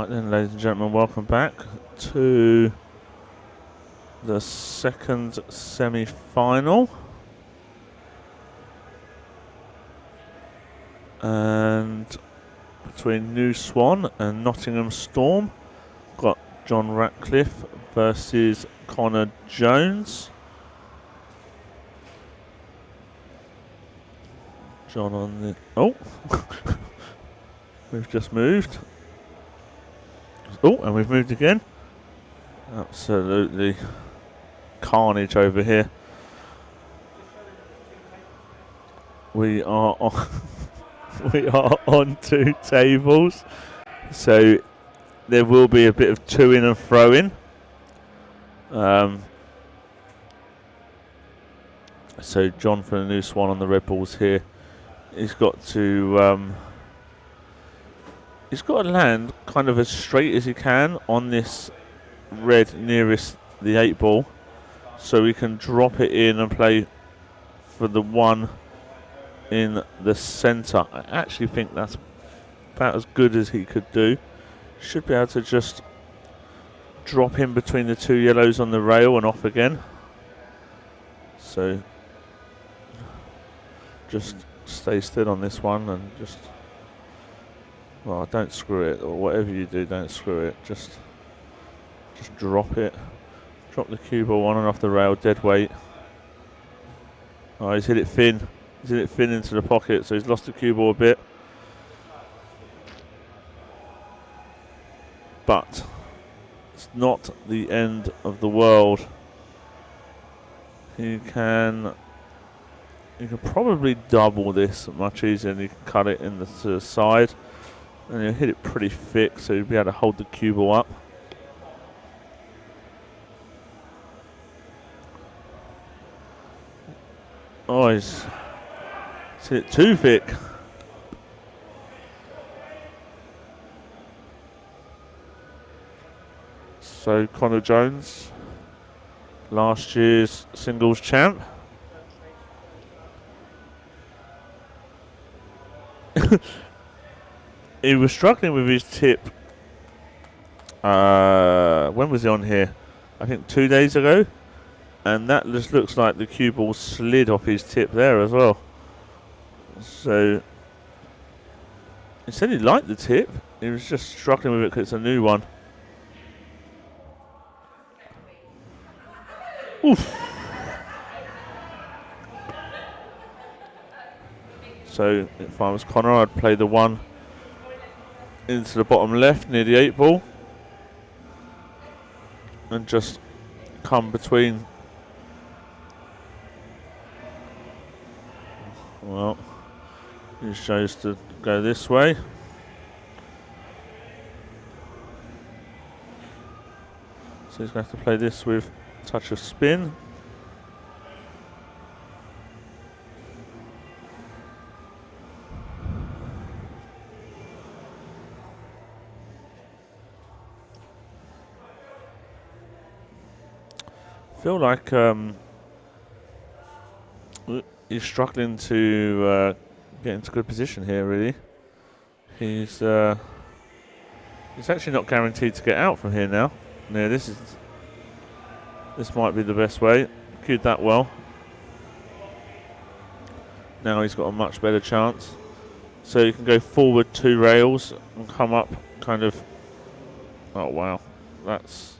Right then, ladies and gentlemen, welcome back to the second semi-final. And between New Swan and Nottingham Storm, got John Ratcliffe versus Connor Jones. John on the... Oh! We've just moved. Oh, and we've moved again. Absolutely carnage over here. We are on we are on two tables, so there will be a bit of to-in and throw-in. So John for the New Swan on the red balls here. He's got to land kind of as straight as he can on this red nearest the 8 ball, so we can drop it in and play for the one in the centre. I actually think that's about as good as he could do. Should be able to just drop in between the two yellows on the rail and off again. So just stay still on this one and just, well, don't screw it, or whatever you do, don't screw it. Just drop it. Drop the cue ball on and off the rail, dead weight. Oh, he's hit it thin. He's hit it thin into the pocket, so he's lost the cue ball a bit. But it's not the end of the world. You can probably double this much easier, and you can cut it in to the side. And you hit it pretty thick, so you'll be able to hold the cue ball up. Oh, he's hit it too thick. So Connor Jones, last year's singles champ. He was struggling with his tip. When was he on here? I think 2 days ago. And that just looks like the cue ball slid off his tip there as well. So he said he liked the tip. He was just struggling with it because it's a new one. Oof. So if I was Connor, I'd play the one into the bottom left near the 8 ball and just come between. Well, he chose to go this way. So he's going to have to play this with a touch of spin. Feel like he's struggling to get into good position here. Really, he's actually not guaranteed to get out from here now. Yeah, this might be the best way. Cued that well. Now he's got a much better chance. So you can go forward 2 rails and come up kind of. Oh wow, that's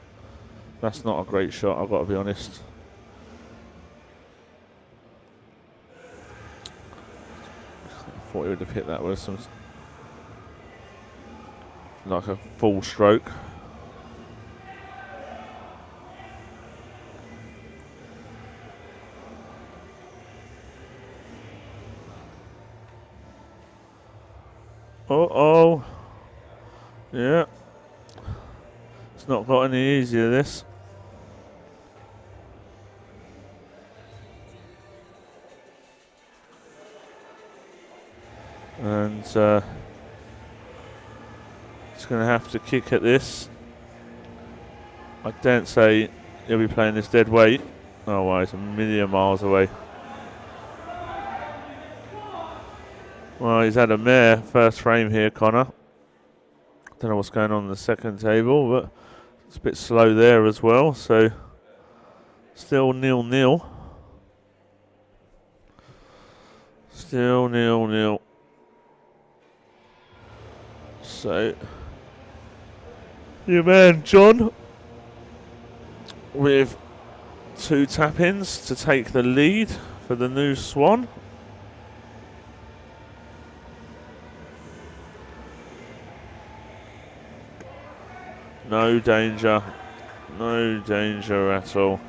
not a great shot, I've got to be honest. I thought he would have hit that with some, like a full stroke. Uh-oh. Yeah. It's not got any easier, this. And he's going to have to kick at this. I don't say he'll be playing this dead weight. Oh, wow, he's a million miles away. Well, he's had a mare first frame here, Connor. Don't know what's going on in the second table, but it's a bit slow there as well. So still 0-0. Still 0-0. So your man John with 2 tap-ins to take the lead for the new Swan. No danger. No danger at all.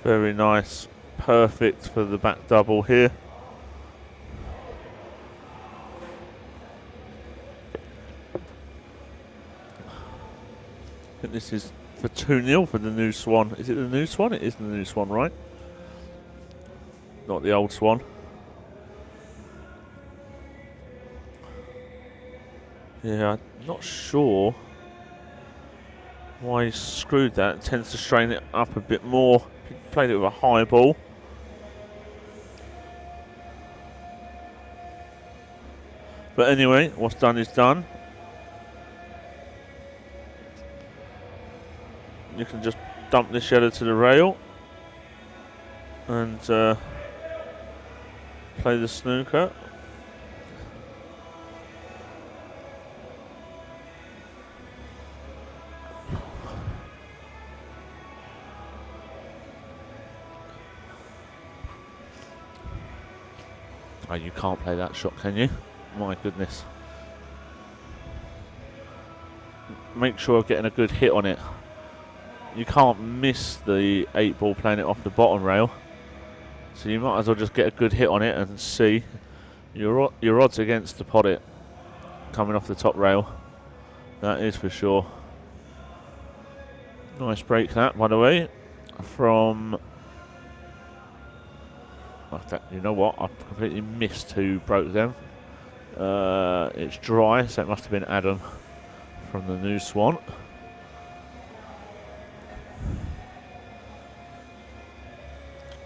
Very nice. Perfect for the back double here. I think this is for 2-0 for the new Swan. Is it the new Swan? It is the new Swan, right? Not the old Swan. Yeah, I'm not sure why he screwed that. It tends to strain it up a bit more. He played it with a high ball. But anyway, what's done is done. You can just dump this yellow to the rail and play the snooker. Oh, you can't play that shot, can you? My goodness. Make sure of getting a good hit on it. You can't miss the 8 ball playing it off the bottom rail. So you might as well just get a good hit on it and see. Your odds against to pot it coming off the top rail. That is for sure. Nice break that, by the way, from... You know what? I've completely missed who broke them. It's dry, so it must have been Adam from the new Swan.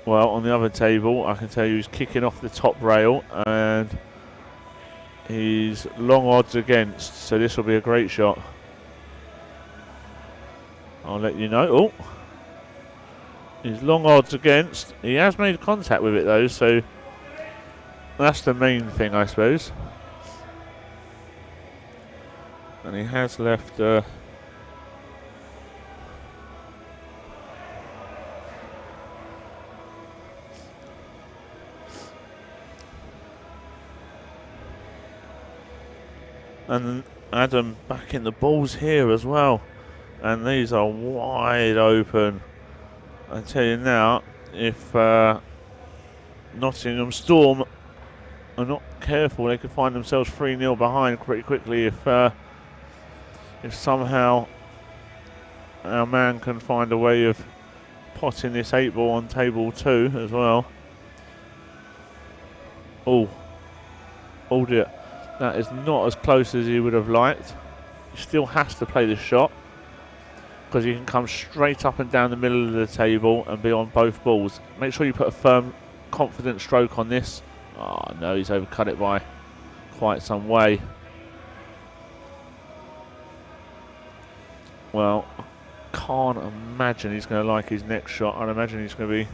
Well, on the other table, I can tell you he's kicking off the top rail and he's long odds against, so this will be a great shot. I'll let you know. Oh, he's long odds against. He has made contact with it though, so that's the main thing, I suppose. And he has left and Adam back in the balls here as well, and these are wide open. I tell you now, if Nottingham Storm are not careful, they could find themselves 3-0 behind pretty quickly if somehow our man can find a way of potting this 8 ball on table 2 as well. Oh dear. That is not as close as he would have liked. He still has to play the shot because you can come straight up and down the middle of the table and be on both balls. Make sure you put a firm, confident stroke on this. Oh no, he's overcut it by quite some way. Well, I can't imagine he's going to like his next shot. I'd imagine he's going to be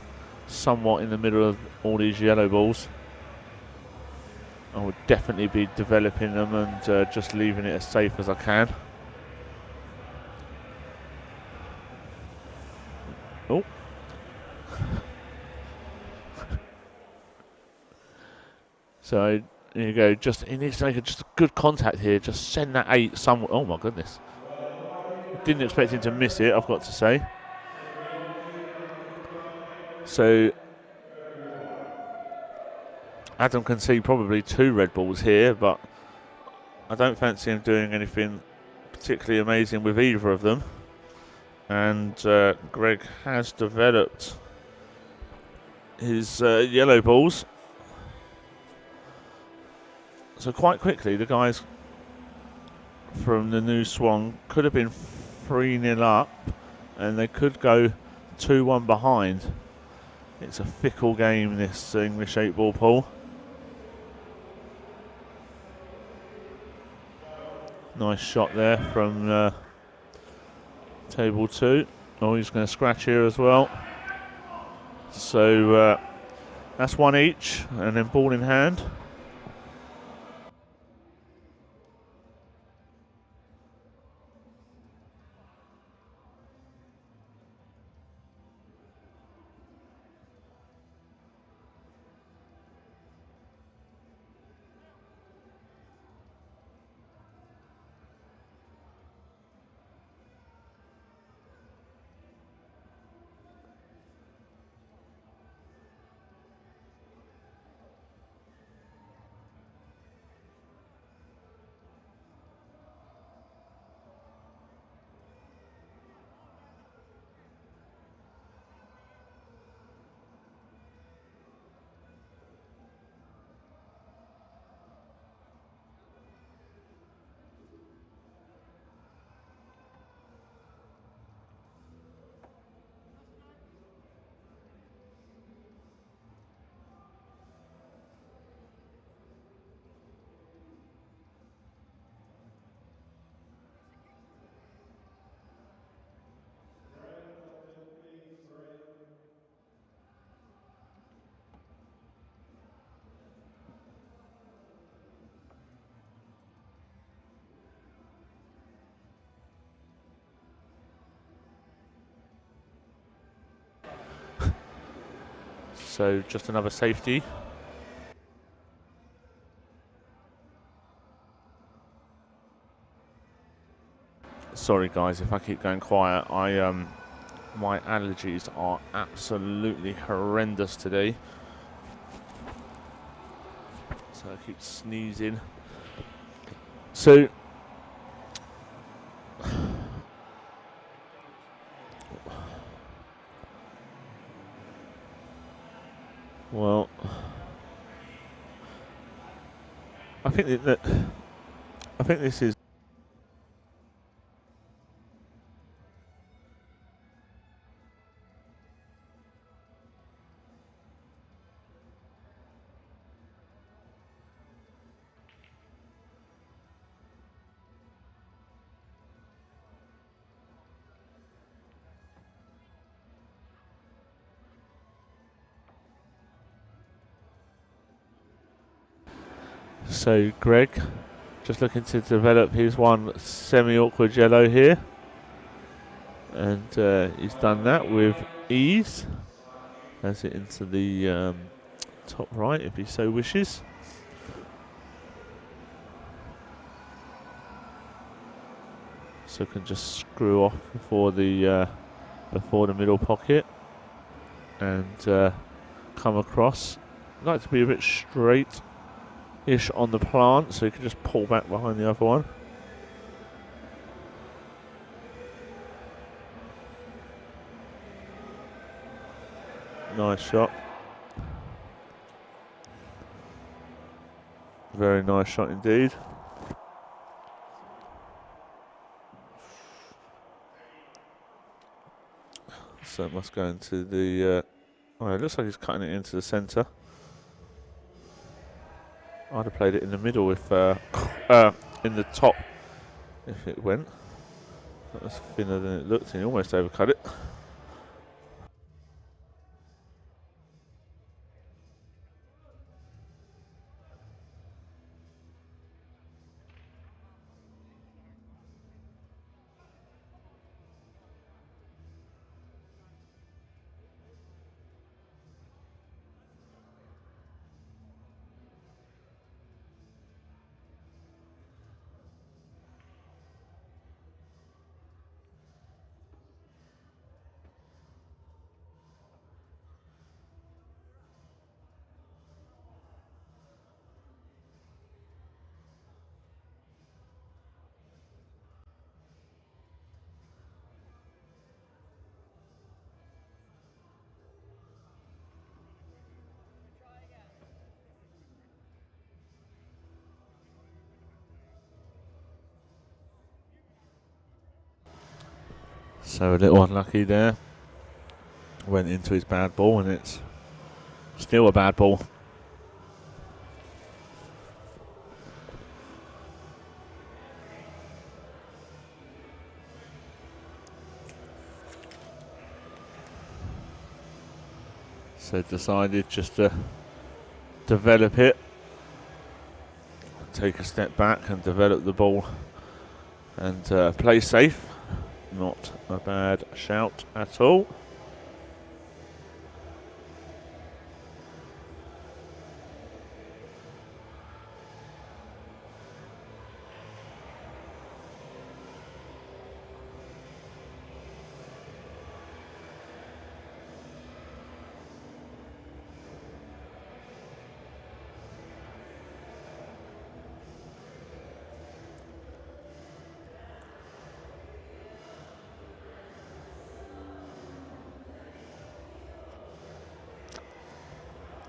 somewhat in the middle of all these yellow balls. I would definitely be developing them and just leaving it as safe as I can. Oh. So, here you go. He needs to make just a good contact here. Just send that 8 somewhere. Oh my goodness. Didn't expect him to miss it, I've got to say. So Adam can see probably 2 red balls here, but I don't fancy him doing anything particularly amazing with either of them. And Greg has developed his yellow balls. So quite quickly, the guys from the new Swan could have been 3-0 up, and they could go 2-1 behind. It's a fickle game, this English 8-ball pool. Nice shot there from table 2. Oh, he's going to scratch here as well. So that's 1 each, and then ball in hand. So just another safety. Sorry guys if I keep going quiet. My allergies are absolutely horrendous today. So I keep sneezing. So well, I think this is so Greg just looking to develop his one semi-awkward yellow here, and he's done that with ease. Has it into the top right if he so wishes. So can just screw off before the middle pocket and come across. I'd like to be a bit straight-ish on the plant, so you can just pull back behind the other one. Nice shot. Very nice shot indeed. So it must go into the... oh, it looks like he's cutting it into the centre. I'd have played it in the middle if... in the top if it went. That was thinner than it looked and he almost overcut it. So a little unlucky there. Went into his bad ball, and it's still a bad ball. So decided just to develop it, take a step back and develop the ball and play safe. Not a bad shout at all.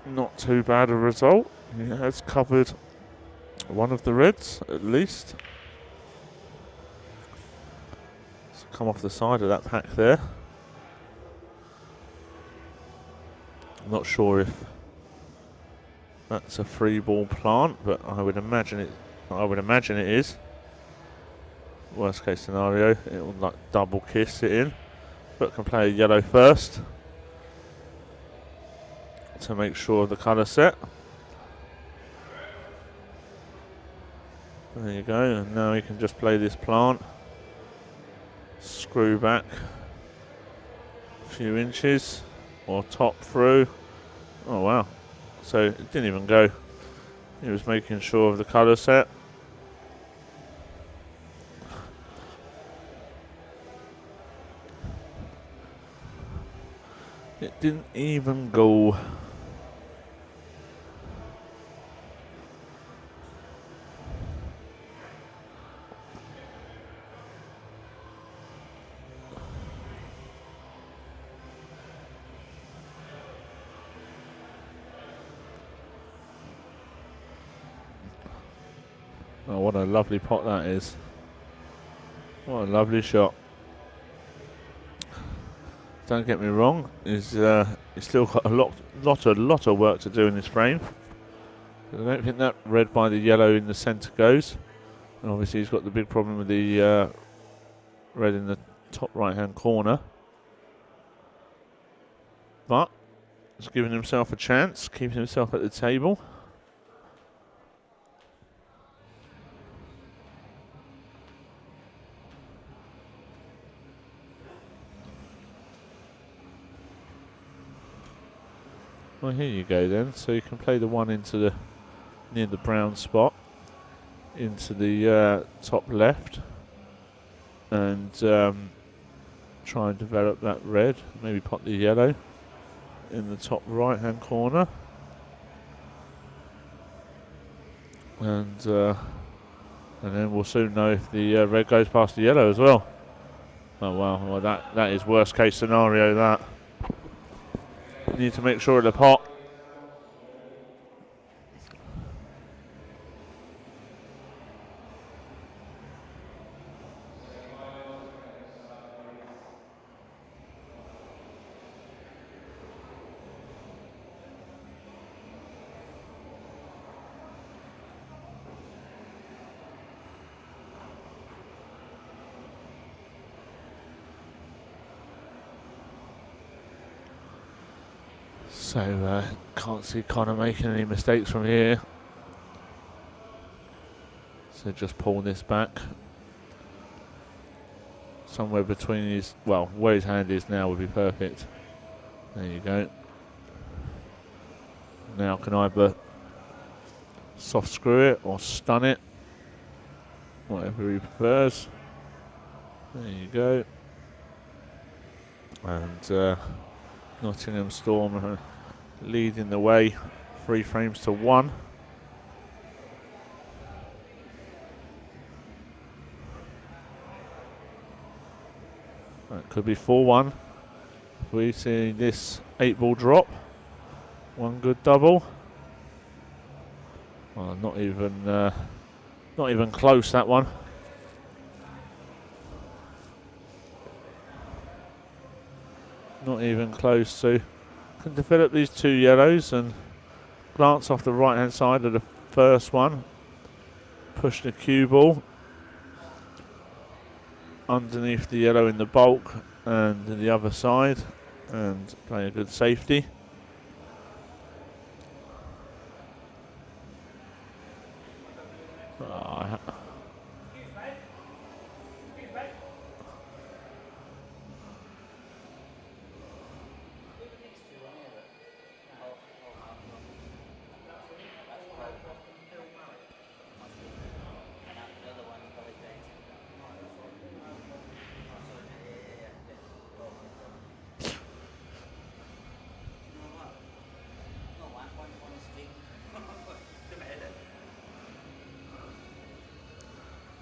Not too bad a result. He has covered one of the reds at least. So come off the side of that pack there. I'm not sure if that's a free ball plant, but I would imagine it. It is. Worst case scenario, it will like double kiss it in, but can play a yellow first to make sure of the colour set. There you go, and now he can just play this plant. Screw back a few inches or top through. Oh wow, so it didn't even go. He was making sure of the colour set. It didn't even go. Oh, what a lovely pot that is. What a lovely shot. Don't get me wrong, he's still got a lot of work to do in this frame. I don't think that red by the yellow in the centre goes. And obviously he's got the big problem with the red in the top right hand corner. But he's giving himself a chance, keeping himself at the table. Well, here you go then. So you can play the one into the near the brown spot, into the top left, and try and develop that red. Maybe pop the yellow in the top right hand corner, and then we'll soon know if the red goes past the yellow as well. Oh wow! Well, that is worst case scenario. That. Need to make sure of the pot. So can't see Connor making any mistakes from here. So just pull this back. Somewhere between his, well, where his hand is now would be perfect. There you go. Now can either soft screw it or stun it. Whatever he prefers. There you go. And Nottingham Storm leading the way, 3 frames to 1. That could be 4-1 if we see this 8-ball drop. One good double. Well, not even close, that one. Not even close. So can develop these 2 yellows and glance off the right hand side of the first one. Push the cue ball underneath the yellow in the bulk and the other side and play a good safety. Oh,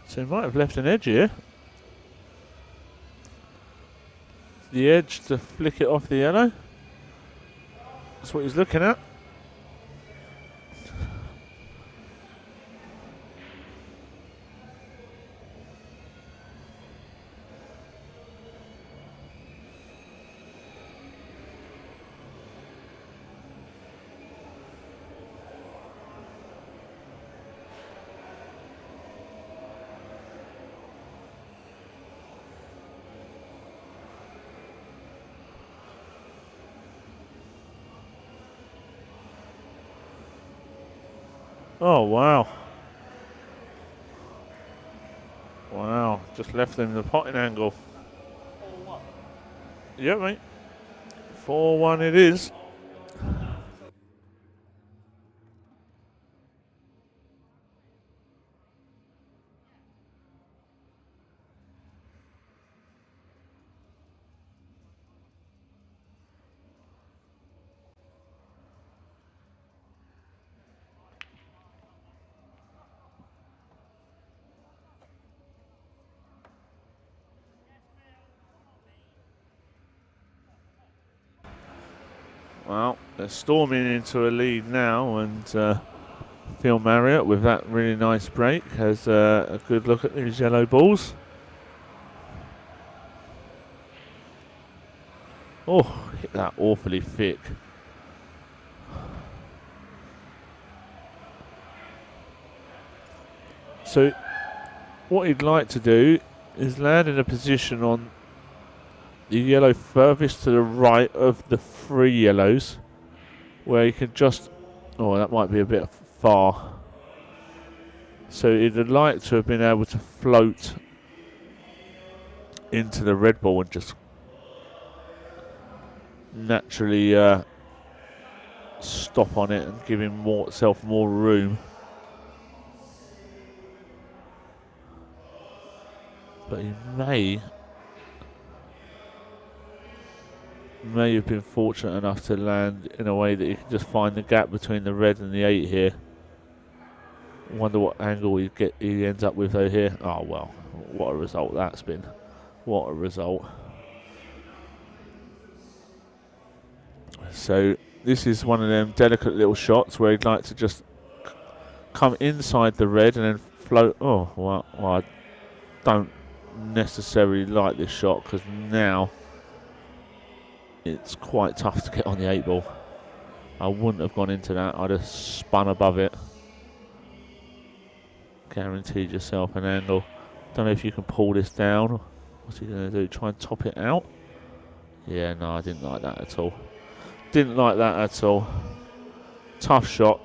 so he might have left an edge here. The edge to flick it off the yellow. That's what he's looking at. Oh, wow. Wow, just left him the potting angle. 4-1. Yeah, mate. 4-1 it is. Well, they're storming into a lead now, and Phil Marriott with that really nice break has a good look at these yellow balls. Oh, hit that awfully thick. So what he'd like to do is land in a position on the yellow furthest to the right of the 3 yellows, where he can just, oh, that might be a bit far. So he'd like to have been able to float into the red ball and just naturally stop on it and give himself more room. But he may have been fortunate enough to land in a way that he can just find the gap between the red and the 8 here. Wonder what angle he ends up with though here. Oh well, what a result that's been. What a result. So this is one of them delicate little shots where he'd like to just come inside the red and then float. Oh, well I don't necessarily like this shot because now it's quite tough to get on the 8 ball. I wouldn't have gone into that. I'd have spun above it. Guaranteed yourself an angle. Don't know if you can pull this down. What's he going to do? Try and top it out? Yeah, no, I didn't like that at all. Didn't like that at all. Tough shot.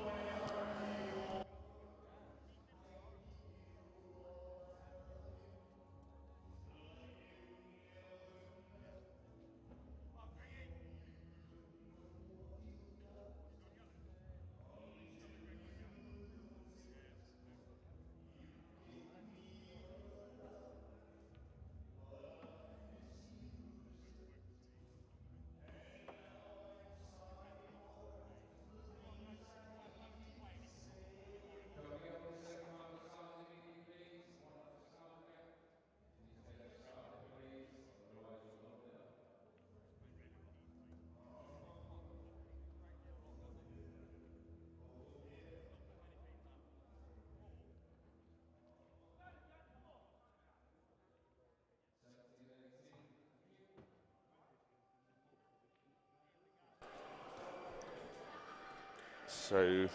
So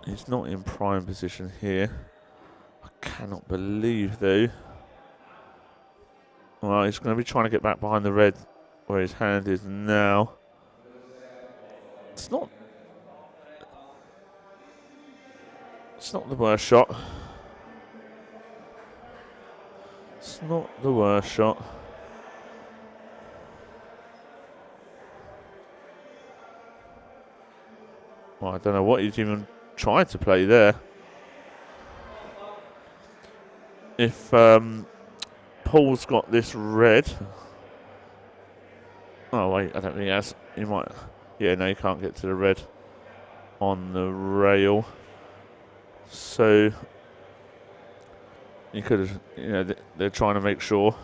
he's not in prime position here. I cannot believe though. Well, he's going to be trying to get back behind the red where his hand is now. It's not the worst shot. It's not the worst shot. Well, I don't know what he's even tried to play there. If Paul's got this red. Oh wait, I don't think he has. He might. Yeah, no, he can't get to the red on the rail. So you could have, you know, they're trying to make sure.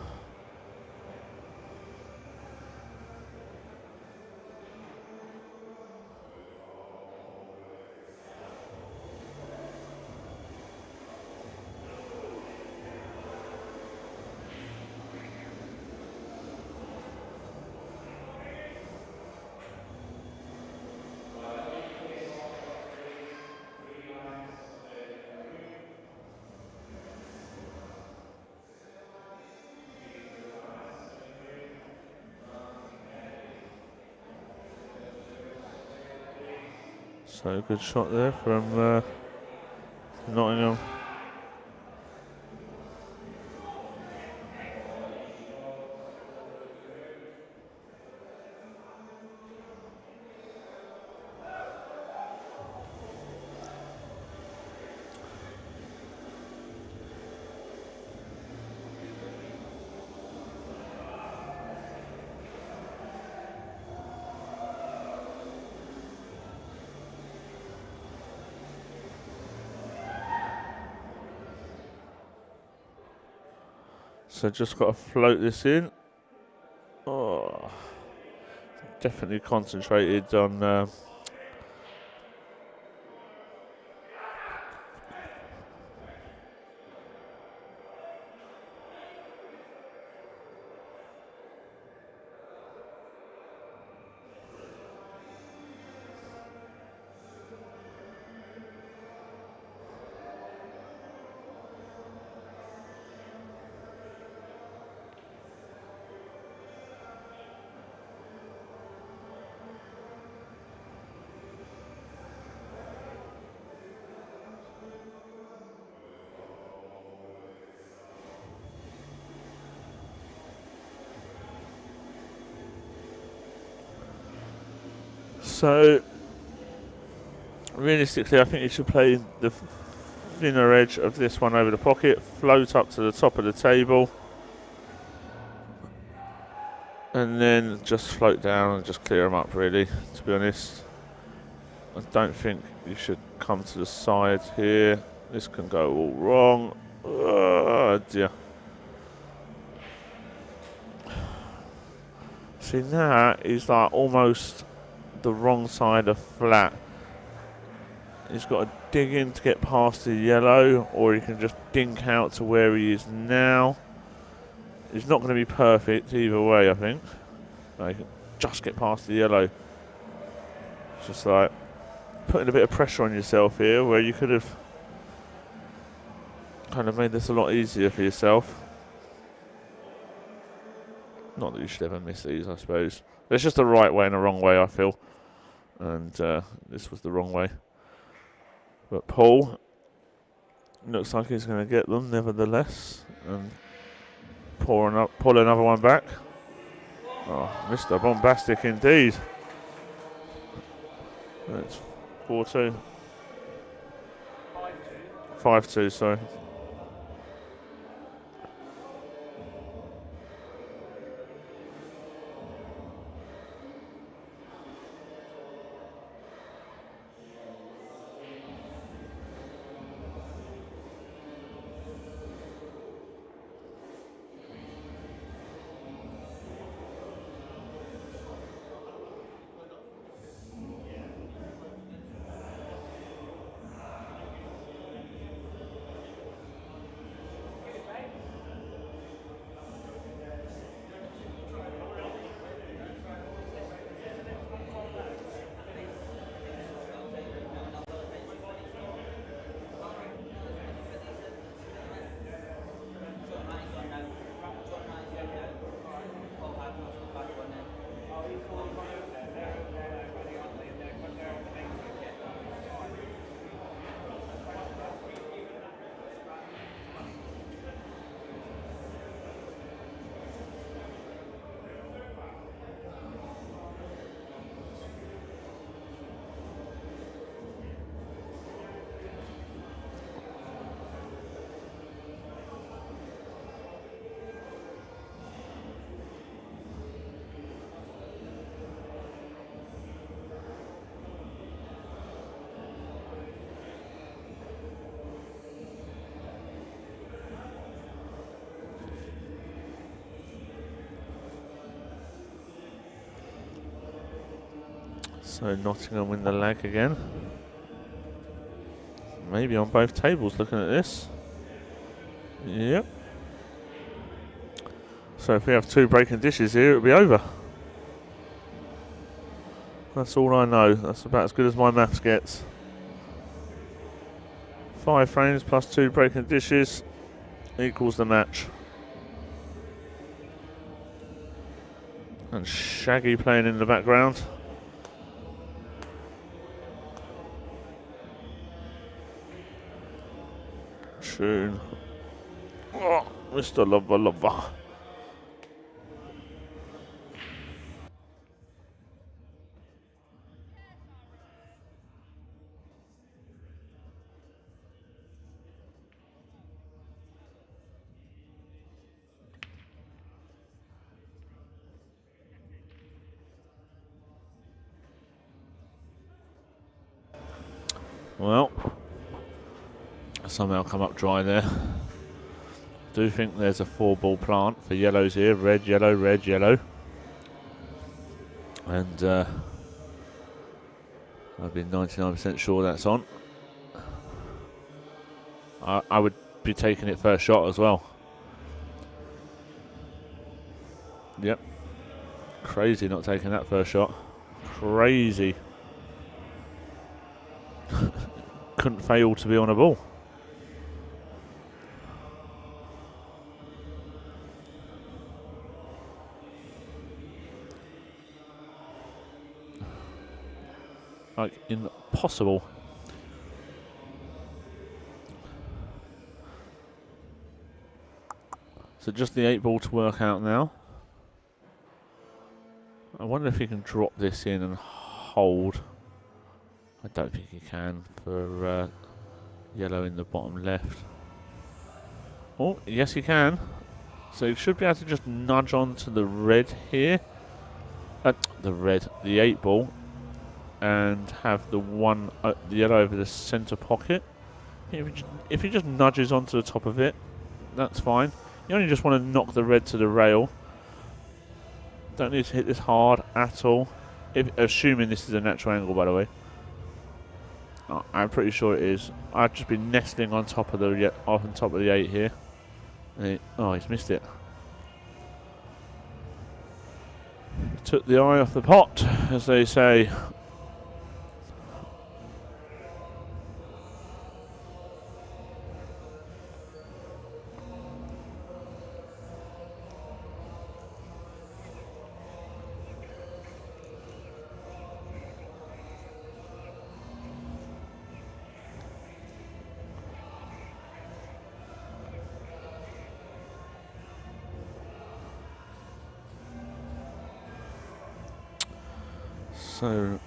So good shot there from Nottingham. So just got to float this in. Oh, definitely concentrated on. So realistically, I think you should play the thinner edge of this one over the pocket, float up to the top of the table, and then just float down and just clear them up, really, to be honest. I don't think you should come to the side here. This can go all wrong. Oh dear. See, that is like almost the wrong side of flat. He's got to dig in to get past the yellow, or he can just dink out to where he is now. He's not going to be perfect either way, I think. No, he can just get past the yellow. It's just like putting a bit of pressure on yourself here, where you could have kind of made this a lot easier for yourself. Not that you should ever miss these, I suppose. There's just a right way and a wrong way, I feel. And this was the wrong way. But Paul looks like he's going to get them, nevertheless. And pull another one back. Oh, Mr. Bombastic indeed. That's 4-2. 5-2, sorry. So Nottingham win the lag again. Maybe on both tables looking at this. Yep. So if we have 2 breaking dishes here, it'll be over. That's all I know. That's about as good as my maths gets. 5 frames plus 2 breaking dishes equals the match. And Shaggy playing in the background. Tune. Oh, Mr. Lover Lover. Well, somehow come up dry there. Do think there's a 4-ball plant for yellows here. Red, yellow, red, yellow. And I'd be 99% sure that's on. I would be taking it first shot as well. Yep. Crazy not taking that first shot. Crazy. Couldn't fail to be on a ball. Like impossible. So just the 8-ball to work out now. I wonder if he can drop this in and hold. I don't think he can for yellow in the bottom left. Oh, yes he can. So he should be able to just nudge onto the red here. The 8-ball. And have the yellow over the centre pocket. If he just nudges onto the top of it, that's fine. You only just want to knock the red to the rail. Don't need to hit this hard at all. Assuming this is a natural angle, by the way. I'm pretty sure it is. I'd just be nestling on top of the 8 here. Oh, he's missed it. Took the eye off the pot, as they say. So,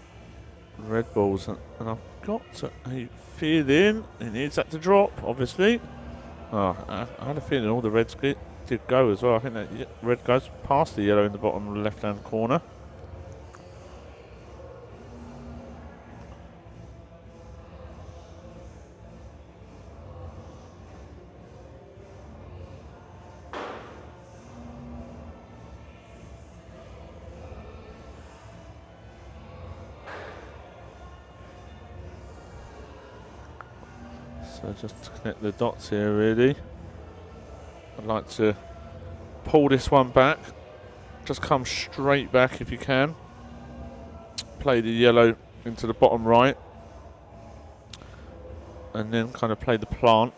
red balls, and I've got a feeling he needs that to drop, obviously. Oh, I had a feeling all the reds did go as well. I think that red goes past the yellow in the bottom left-hand corner. So just to connect the dots here, really. I'd like to pull this one back. Just come straight back if you can. Play the yellow into the bottom right. And then kind of play the plant.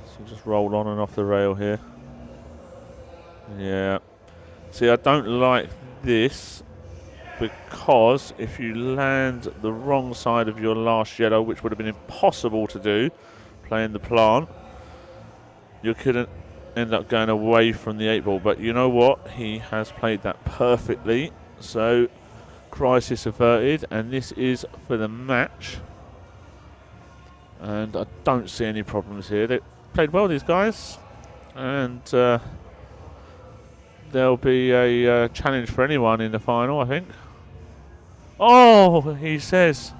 So just roll on and off the rail here. Yeah. See, I don't like this because if you land the wrong side of your last yellow, which would have been impossible to do, playing the plant, you couldn't end up going away from the 8-ball. But you know what? He has played that perfectly. So, crisis averted, and this is for the match. And I don't see any problems here. They played well, these guys. And there'll be a challenge for anyone in the final, I think. Oh, he says.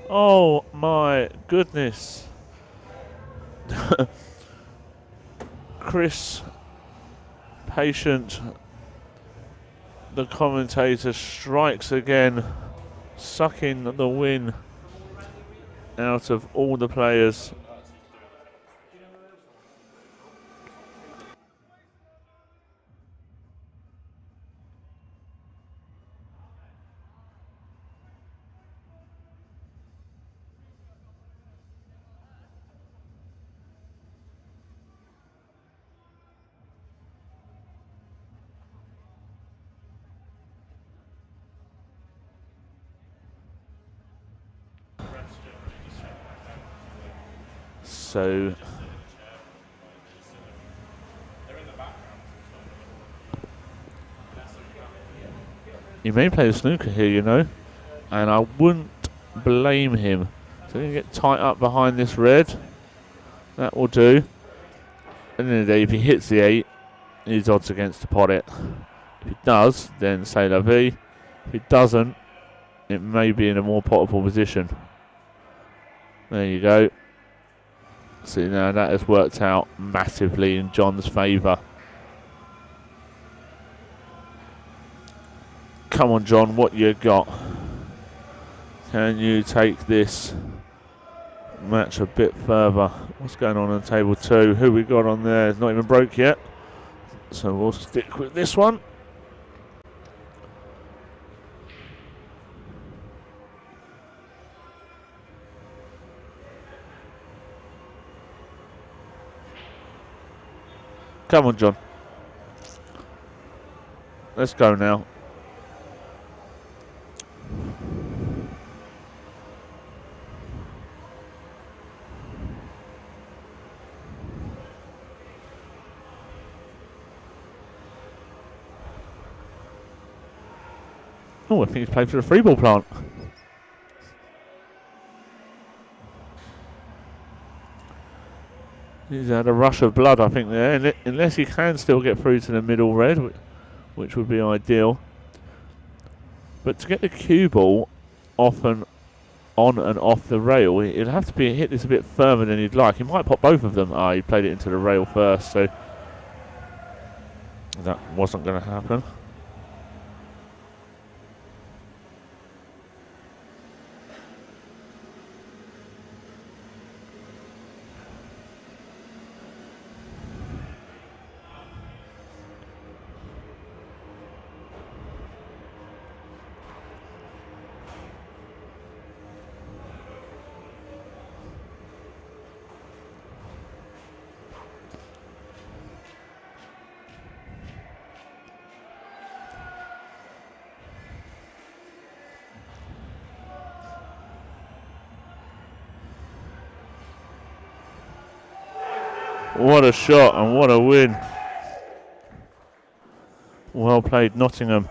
Oh my goodness. Chris, patient, the commentator, strikes again, sucking the win out of all the players. So he may play the snooker here, you know, and I wouldn't blame him. So we get tight up behind this red. That will do. And then if he hits the 8, he's odds against to pot it. If he does, then say la vie. If he doesn't, it may be in a more potable position. There you go. See, now that has worked out massively in John's favour. Come on, John, what you got? Can you take this match a bit further? What's going on table 2? Who we got on there? It's not even broke yet. So we'll stick with this one. Come on, John. Let's go now. Oh, I think he's played for the free ball plant. He's had a rush of blood, I think, there. Unless he can still get through to the middle red, which would be ideal. But to get the cue ball off and on and off the rail, it'd have to be hit this a bit further than he'd like. He might pop both of them. Ah, he played it into the rail first, so that wasn't going to happen. What a shot and what a win. Well played, Nottingham.